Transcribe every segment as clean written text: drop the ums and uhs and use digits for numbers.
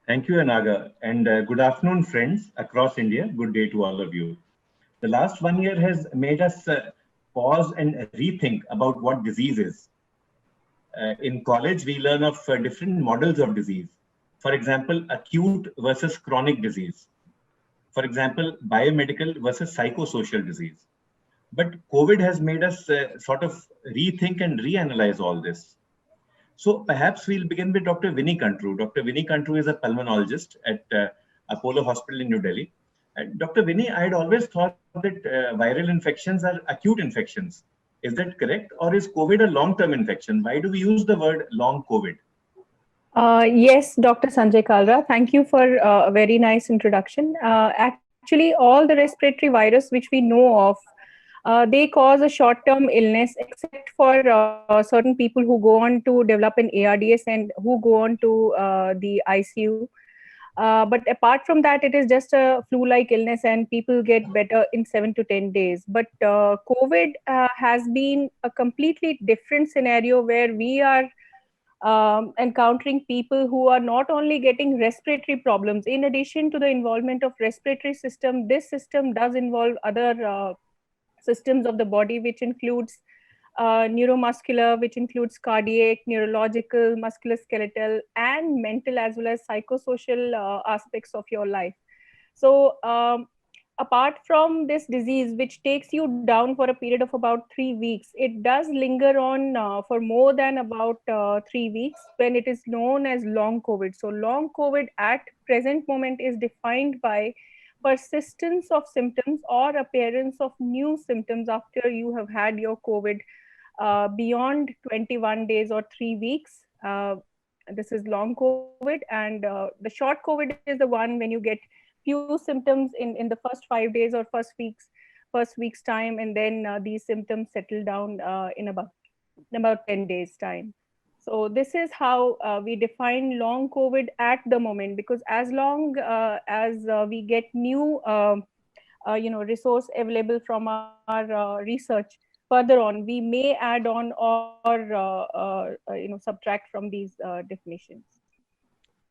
Thank you, Anaga, and good afternoon, friends across India. Good day to all of you. The last 1 year has made us pause and rethink about what disease is. In college, we learn of different models of disease. For example, acute versus chronic disease. For example, biomedical versus psychosocial disease. But COVID has made us sort of rethink and reanalyze all this. So perhaps we'll begin with Dr. Vinny Kantru. Dr. Vinny Kantru is a pulmonologist at Apollo Hospital in New Delhi. Dr. Vinny, I had always thought that viral infections are acute infections. Is that correct? Or is COVID a long-term infection? Why do we use the word long COVID? Yes, Dr. Sanjay Kalra, thank you for a very nice introduction. Actually, all the respiratory virus which we know of, they cause a short-term illness, except for certain people who go on to develop an ARDS and who go on to the ICU. But apart from that, it is just a flu-like illness, and people get better in 7 to 10 days. But COVID has been a completely different scenario where we are encountering people who are not only getting respiratory problems. In addition to the involvement of respiratory system, this system does involve other systems of the body, which includes neuromuscular, which includes cardiac, neurological, musculoskeletal, and mental, as well as psychosocial aspects of your life. So apart from this disease, which takes you down for a period of about 3 weeks, it does linger on for more than about 3 weeks, when it is known as long COVID. So long COVID at present moment is defined by persistence of symptoms or appearance of new symptoms after you have had your COVID beyond 21 days or 3 weeks. This is long COVID, and the short COVID is the one when you get few symptoms in the first 5 days or first week's time, and then these symptoms settle down in about 10 days time. So this is how we define long COVID at the moment, because as long as we get new resource available from our research further on, we may add on or subtract from these definitions.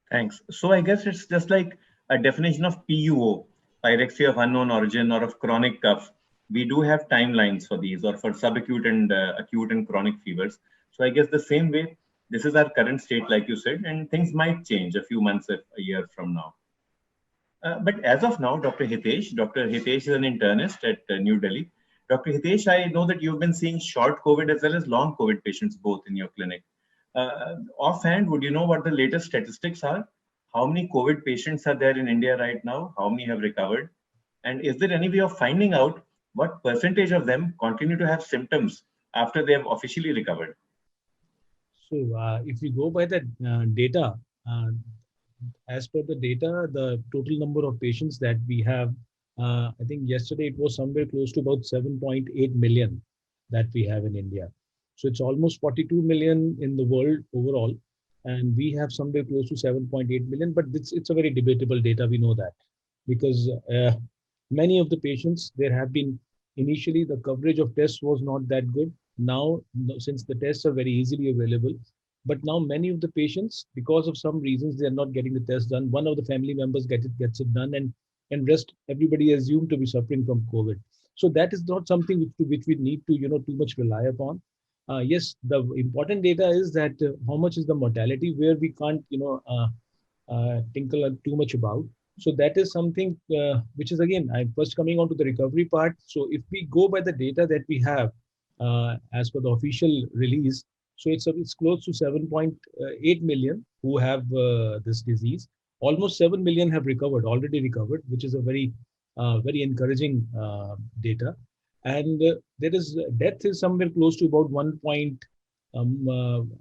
Thanks. So I guess it's just like a definition of PUO, pyrexia of unknown origin, or of chronic cough. We do have timelines for these, or for subacute and acute and chronic fevers. So I guess the same way, this is our current state, like you said, and things might change a few months, a year from now. But as of now, Dr. Hitesh is an internist at New Delhi. Dr. Hitesh, I know that you've been seeing short COVID as well as long COVID patients both in your clinic. Offhand, would you know what the latest statistics are? How many COVID patients are there in India right now? How many have recovered? And is there any way of finding out what percentage of them continue to have symptoms after they have officially recovered? So if we go by the data, as per the data, the total number of patients that we have, I think yesterday it was somewhere close to about 7.8 million that we have in India. So it's almost 42 million in the world overall, and we have somewhere close to 7.8 million. But it's a very debatable data. We know that because many of the patients, there have been initially the coverage of tests was not that good. Now, since the tests are very easily available, but now many of the patients, because of some reasons, they are not getting the test done. One of the family members gets it done, and rest everybody assumed to be suffering from COVID. So that is not something which we need to too much rely upon. Yes, the important data is that how much is the mortality, where we can't tinkle too much about. So that is something which is, again, I'm first coming on to the recovery part. So if we go by the data that we have as per the official release, so it's close to 7.8 million who have this disease. Almost 7 million have already recovered, which is a very encouraging data. And there is death is somewhere close to about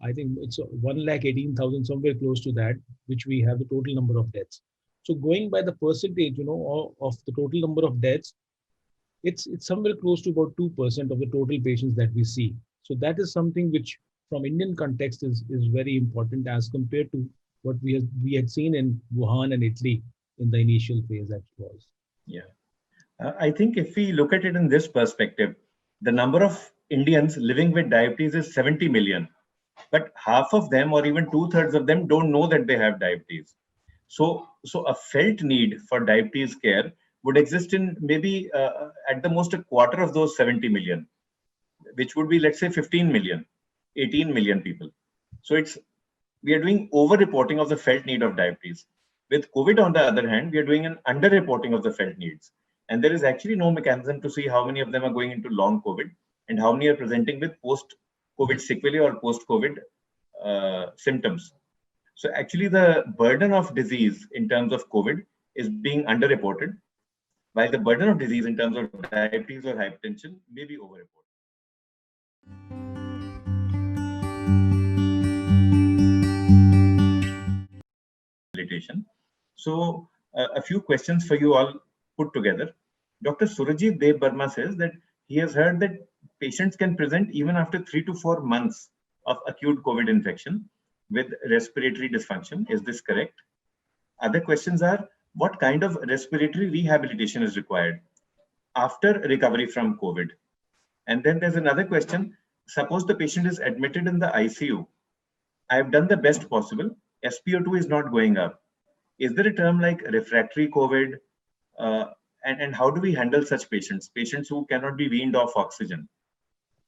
I think it's 118,000, somewhere close to that, which we have the total number of deaths. So going by the percentage, of the total number of deaths, it's somewhere close to about 2% of the total patients that we see. So that is something which, from Indian context, is very important as compared to what we had seen in Wuhan and Italy in the initial phase that was. Yeah. I think if we look at it in this perspective, the number of Indians living with diabetes is 70 million, but half of them, or even 2/3 of them, don't know that they have diabetes. So a felt need for diabetes care would exist in maybe at the most a quarter of those 70 million, which would be, let's say, 15 million, 18 million people. So we are doing over-reporting of the felt need of diabetes. With COVID, on the other hand, we are doing an under-reporting of the felt needs. And there is actually no mechanism to see how many of them are going into long COVID and how many are presenting with post-COVID sequelae or post-COVID symptoms. So actually, the burden of disease in terms of COVID is being underreported, while the burden of disease in terms of diabetes or hypertension may be overreported. So a few questions for you all put together. Dr. Surajit Dev Burma says that he has heard that patients can present even after 3 to 4 months of acute COVID infection with respiratory dysfunction. Is this correct? Other questions are, what kind of respiratory rehabilitation is required after recovery from COVID? And then there's another question. Suppose the patient is admitted in the ICU. I have done the best possible. SpO2 is not going up. Is there a term like refractory COVID? And how do we handle such patients who cannot be weaned off oxygen?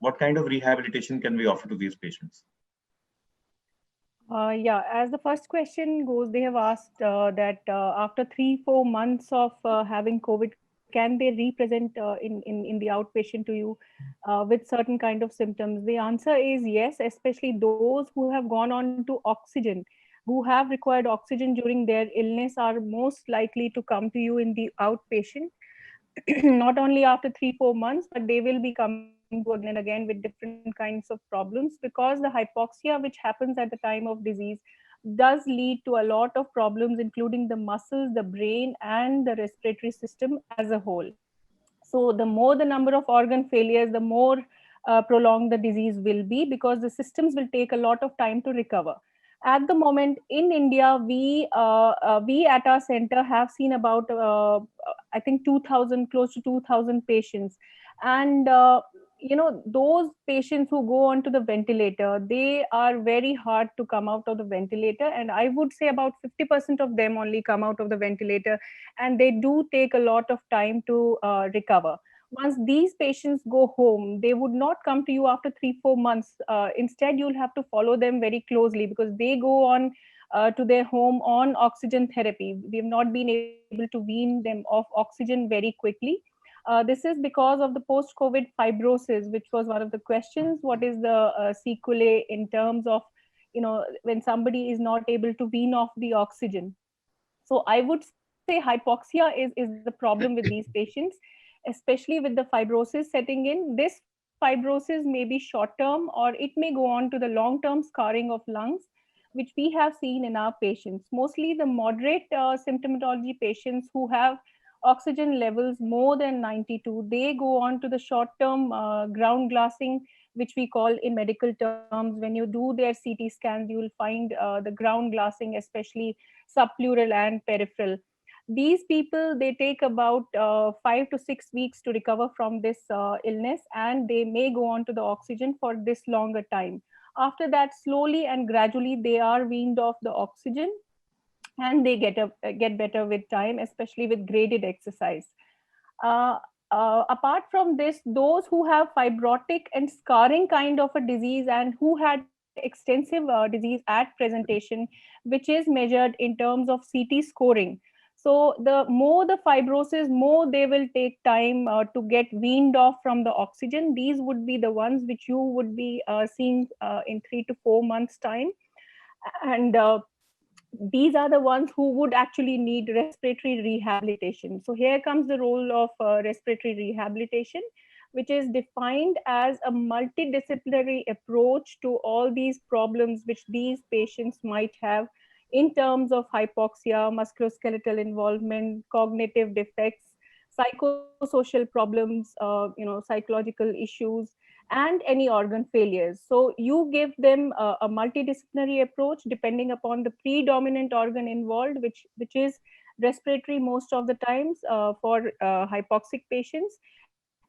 What kind of rehabilitation can we offer to these patients? Yeah, as the first question goes, they have asked that after 3-4 months of having COVID, can they represent in the outpatient to you with certain kind of symptoms? The answer is yes, especially those who have gone on to oxygen, who have required oxygen during their illness are most likely to come to you in the outpatient. Not only after 3-4 months, but they will be coming to again and again with different kinds of problems, because the hypoxia which happens at the time of disease does lead to a lot of problems, including the muscles, the brain, and the respiratory system as a whole. So the more the number of organ failures, the more prolonged the disease will be, because the systems will take a lot of time to recover. At the moment in India, we at our center have seen about I think 2,000, close to 2,000 patients, and those patients who go onto the ventilator, they are very hard to come out of the ventilator, and I would say about 50% of them only come out of the ventilator, and they do take a lot of time to recover. Once these patients go home, they would not come to you after 3-4 months. Instead, you'll have to follow them very closely, because they go on to their home on oxygen therapy. We have not been able to wean them off oxygen very quickly. This is because of the post-COVID fibrosis, which was one of the questions. What is the sequelae in terms of, when somebody is not able to wean off the oxygen? So I would say hypoxia is the problem with these patients, especially with the fibrosis setting in. This fibrosis may be short-term, or it may go on to the long-term scarring of lungs, which we have seen in our patients. Mostly the moderate symptomatology patients who have oxygen levels more than 92, they go on to the short-term ground glassing, which we call in medical terms. When you do their CT scans, you will find the ground glassing, especially subpleural and peripheral. These people, they take about 5 to 6 weeks to recover from this illness, and they may go on to the oxygen for this longer time. After that, slowly and gradually, they are weaned off the oxygen, and they get better with time, especially with graded exercise. Apart from this, those who have fibrotic and scarring kind of a disease, and who had extensive disease at presentation, which is measured in terms of CT scoring. So the more the fibrosis, more they will take time to get weaned off from the oxygen. These would be the ones which you would be seeing in 3 to 4 months time. And these are the ones who would actually need respiratory rehabilitation. So here comes the role of respiratory rehabilitation, which is defined as a multidisciplinary approach to all these problems which these patients might have in terms of hypoxia, musculoskeletal involvement, cognitive defects, psychosocial problems, psychological issues, and any organ failures. So you give them a multidisciplinary approach depending upon the predominant organ involved, which is respiratory most of the times for hypoxic patients.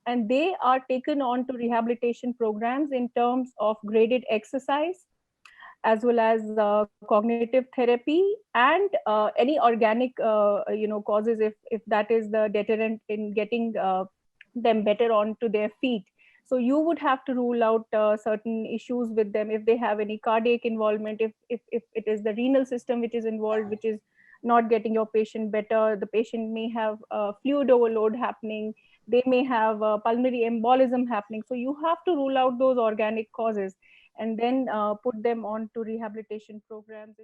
And they are taken on to rehabilitation programs in terms of graded exercise, as well as cognitive therapy, and any organic causes, if that is the deterrent in getting them better onto their feet. So you would have to rule out certain issues with them if they have any cardiac involvement, if it is the renal system which is involved, which is not getting your patient better. The patient may have fluid overload happening, they may have pulmonary embolism happening. So you have to rule out those organic causes and then put them on to rehabilitation programs.